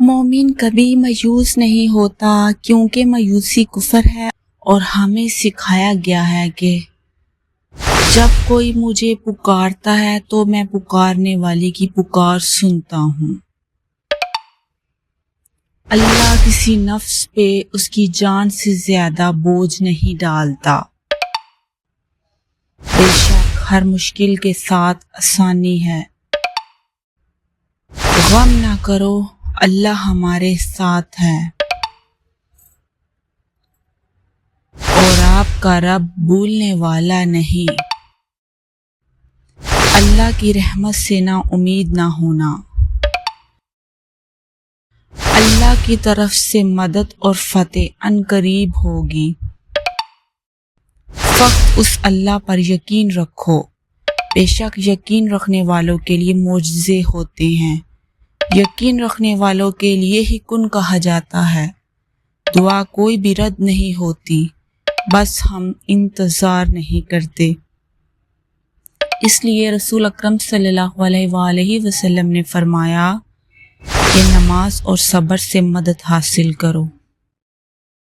مومن کبھی مایوس نہیں ہوتا کیونکہ مایوسی کفر ہے، اور ہمیں سکھایا گیا ہے کہ جب کوئی مجھے پکارتا ہے تو میں پکارنے والے کی پکار سنتا ہوں۔ اللہ کسی نفس پہ اس کی جان سے زیادہ بوجھ نہیں ڈالتا۔ بے شک ہر مشکل کے ساتھ آسانی ہے۔ غم نہ کرو، اللہ ہمارے ساتھ ہے، اور آپ کا رب بھولنے والا نہیں۔ اللہ کی رحمت سے نا امید نہ ہونا۔ اللہ کی طرف سے مدد اور فتح عنقریب ہوگی۔ فقط اس اللہ پر یقین رکھو، بے شک یقین رکھنے والوں کے لیے معجزے ہوتے ہیں۔ یقین رکھنے والوں کے لیے ہی کن کہا جاتا ہے۔ دعا کوئی بھی رد نہیں ہوتی، بس ہم انتظار نہیں کرتے۔ اس لیے رسول اکرم صلی اللہ علیہ وآلہ وسلم نے فرمایا کہ نماز اور صبر سے مدد حاصل کرو۔